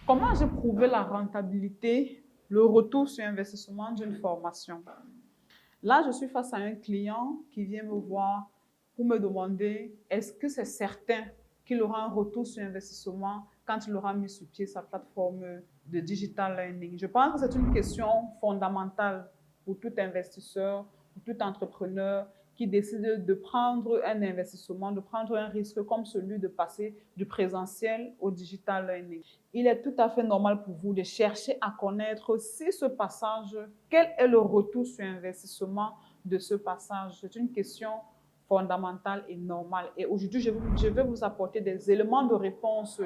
Comment j'ai prouvé la rentabilité, le retour sur investissement d'une formation? Là, je suis face à un client qui vient me voir pour me demander est-ce que c'est certain qu'il aura un retour sur investissement quand il aura mis sur pied sa plateforme de digital learning. Je pense que c'est une question fondamentale pour tout investisseur, pour tout entrepreneur qui décide de prendre un investissement, de prendre un risque comme celui de passer du présentiel au digital learning. Il est tout à fait normal pour vous de chercher à connaître si ce passage, quel est le retour sur investissement de ce passage. C'est une question fondamentale et normale. Et aujourd'hui, je vais vous apporter des éléments de réponse.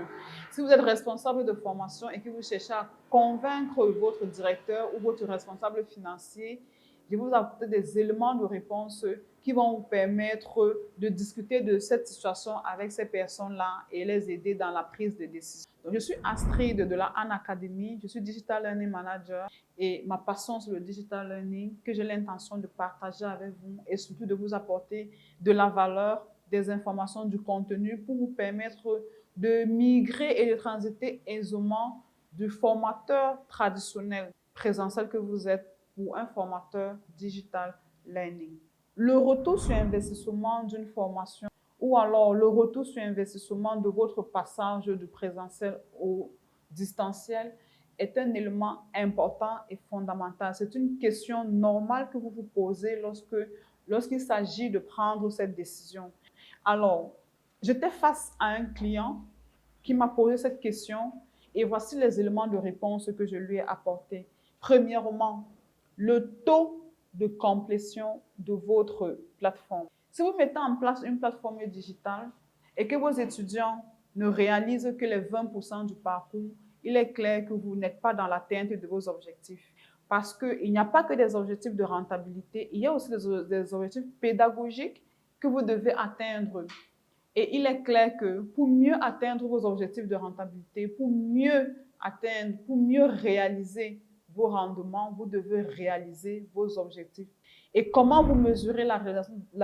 Si vous êtes responsable de formation et que vous cherchez à convaincre votre directeur ou votre responsable financier, je vais vous apporter des éléments de réponse qui vont vous permettre de discuter de cette situation avec ces personnes-là et les aider dans la prise de décision. Donc, je suis Astrid de la Han Academy, je suis Digital Learning Manager et ma passion c'est le Digital Learning que j'ai l'intention de partager avec vous et surtout de vous apporter de la valeur, des informations, du contenu pour vous permettre de migrer et de transiter aisément du formateur traditionnel présentiel que vous êtes pour un formateur digital learning. Le retour sur investissement d'une formation ou alors le retour sur investissement de votre passage du présentiel au distanciel est un élément important et fondamental. C'est une question normale que vous vous posez lorsqu'il s'agit de prendre cette décision. Alors, j'étais face à un client qui m'a posé cette question et voici les éléments de réponse que je lui ai apportés. Premièrement, le taux de complétion de votre plateforme. Si vous mettez en place une plateforme digitale et que vos étudiants ne réalisent que les 20% du parcours, il est clair que vous n'êtes pas dans l'atteinte de vos objectifs. Parce qu'il n'y a pas que des objectifs de rentabilité, il y a aussi des objectifs pédagogiques que vous devez atteindre. Et il est clair que pour mieux atteindre vos objectifs de rentabilité, pour mieux réaliser vos rendements, vous devez réaliser vos objectifs. Et comment vous mesurez la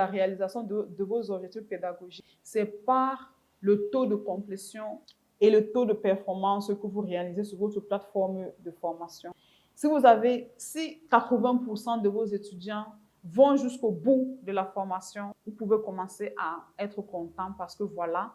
réalisation de vos objectifs pédagogiques? C'est par le taux de complétion et le taux de performance que vous réalisez sur votre plateforme de formation. Si 80% de vos étudiants vont jusqu'au bout de la formation, vous pouvez commencer à être content parce que voilà,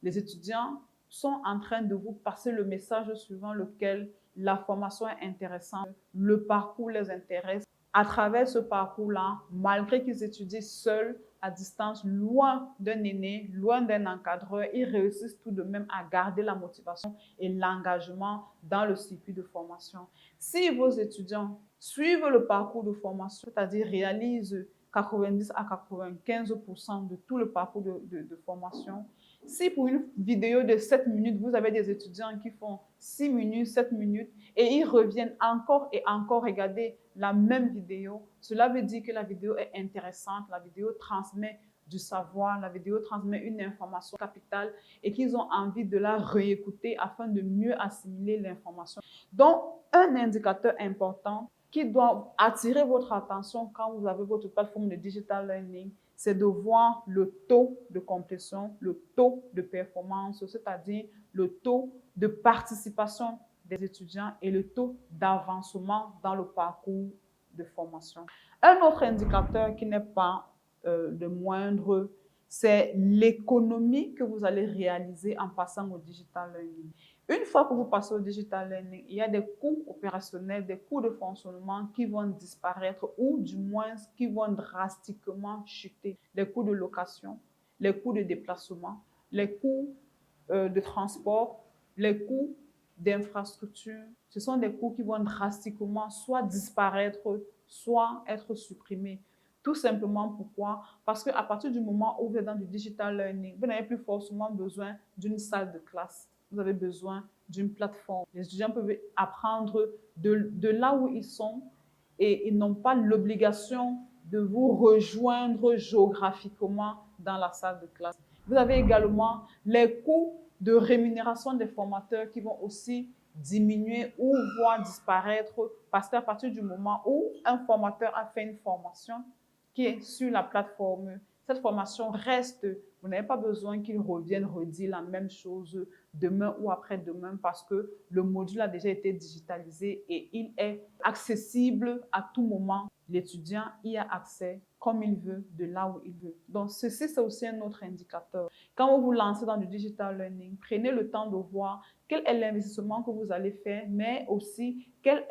les étudiants sont en train de vous passer le message suivant lequel la formation est intéressante, le parcours les intéresse. À travers ce parcours-là, malgré qu'ils étudient seuls, à distance, loin d'un aîné, loin d'un encadreur, ils réussissent tout de même à garder la motivation et l'engagement dans le circuit de formation. Si vos étudiants suivent le parcours de formation, c'est-à-dire réalisent 90 à 95% de tout le parcours de formation, si pour une vidéo de 7 minutes, vous avez des étudiants qui font 6 minutes, 7 minutes et ils reviennent encore et encore regarder la même vidéo, cela veut dire que la vidéo est intéressante, la vidéo transmet du savoir, la vidéo transmet une information capitale et qu'ils ont envie de la réécouter afin de mieux assimiler l'information. Donc, un indicateur important qui doit attirer votre attention quand vous avez votre plateforme de digital learning, c'est de voir le taux de complétion, le taux de performance, c'est-à-dire le taux de participation des étudiants et le taux d'avancement dans le parcours de formation. Un autre indicateur qui n'est pas le moindre, c'est l'économie que vous allez réaliser en passant au digital learning. Une fois que vous passez au digital learning, il y a des coûts opérationnels, des coûts de fonctionnement qui vont disparaître ou du moins qui vont drastiquement chuter. Les coûts de location, les coûts de déplacement, les coûts de transport, les coûts d'infrastructure. Ce sont des coûts qui vont drastiquement soit disparaître, soit être supprimés. Tout simplement pourquoi? Parce qu'à partir du moment où vous êtes dans du digital learning, vous n'avez plus forcément besoin d'une salle de classe. Vous avez besoin d'une plateforme. Les étudiants peuvent apprendre de là où ils sont et ils n'ont pas l'obligation de vous rejoindre géographiquement dans la salle de classe. Vous avez également les coûts de rémunération des formateurs qui vont aussi diminuer ou voire disparaître parce qu'à partir du moment où un formateur a fait une formation qui est sur la plateforme, cette formation reste. Vous n'avez pas besoin qu'il revienne redire la même chose demain ou après-demain parce que le module a déjà été digitalisé et il est accessible à tout moment. L'étudiant y a accès comme il veut, de là où il veut. Donc, ceci, c'est aussi un autre indicateur. Quand vous vous lancez dans du digital learning, prenez le temps de voir quel est l'investissement que vous allez faire, mais aussi quels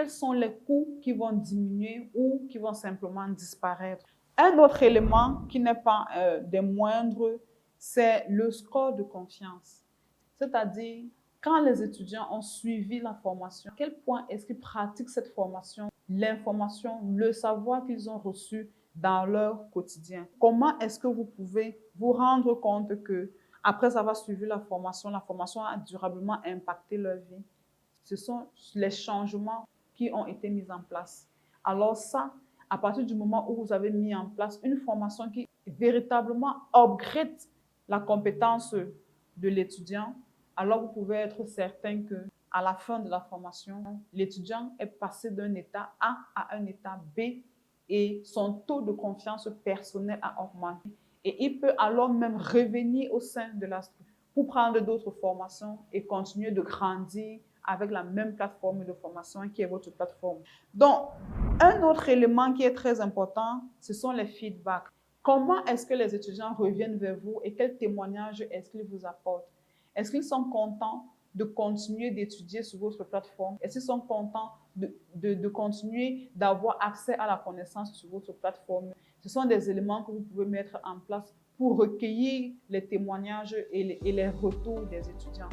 sont les coûts qui vont diminuer ou qui vont simplement disparaître. Un autre élément qui n'est pas des moindres, c'est le score de confiance. C'est-à-dire, quand les étudiants ont suivi la formation, à quel point est-ce qu'ils pratiquent cette formation, l'information, le savoir qu'ils ont reçu dans leur quotidien. Comment est-ce que vous pouvez vous rendre compte que après avoir suivi la formation a durablement impacté leur vie? Ce sont les changements qui ont été mis en place. Alors ça, à partir du moment où vous avez mis en place une formation qui véritablement upgrade la compétence de l'étudiant, alors vous pouvez être certain que à la fin de la formation, l'étudiant est passé d'un état A à un état B et son taux de confiance personnelle a augmenté. Et il peut alors même revenir au sein de la structure pour prendre d'autres formations et continuer de grandir avec la même plateforme de formation qui est votre plateforme. Donc, un autre élément qui est très important, ce sont les feedbacks. Comment est-ce que les étudiants reviennent vers vous et quels témoignages est-ce qu'ils vous apportent? Est-ce qu'ils sont contents de continuer d'étudier sur votre plateforme? Est-ce qu'ils sont contents de continuer d'avoir accès à la connaissance sur votre plateforme? Ce sont des éléments que vous pouvez mettre en place pour recueillir les témoignages et les retours des étudiants.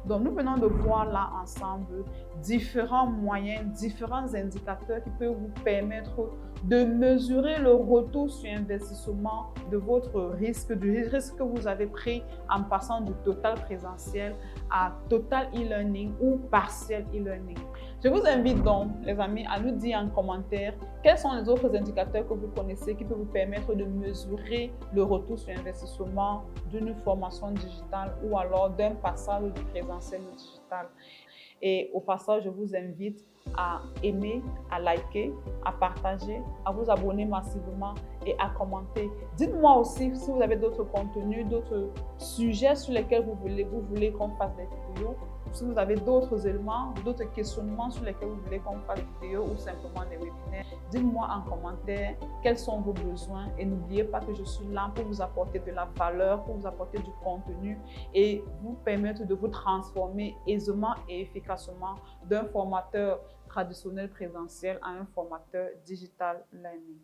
Donc, nous venons de voir là ensemble différents moyens, différents indicateurs qui peuvent vous permettre de mesurer le retour sur investissement de votre risque, du risque que vous avez pris en passant du total présentiel à total e-learning ou partiel e-learning. Je vous invite donc, les amis, à nous dire en commentaire quels sont les autres indicateurs que vous connaissez qui peuvent vous permettre de mesurer le retour sur investissement d'une formation digitale ou alors d'un passage du présentiel au digital. Et au passage, je vous invite à aimer, à liker, à partager, à vous abonner massivement et à commenter. Dites-moi aussi si vous avez d'autres contenus, d'autres sujets sur lesquels vous voulez qu'on fasse des vidéos. Si vous avez d'autres éléments, d'autres questionnements sur lesquels vous voulez qu'on fasse des vidéos ou simplement des webinaires, dites-moi en commentaire quels sont vos besoins et n'oubliez pas que je suis là pour vous apporter de la valeur, pour vous apporter du contenu et vous permettre de vous transformer aisément et efficacement d'un formateur traditionnel présentiel à un formateur digital learning.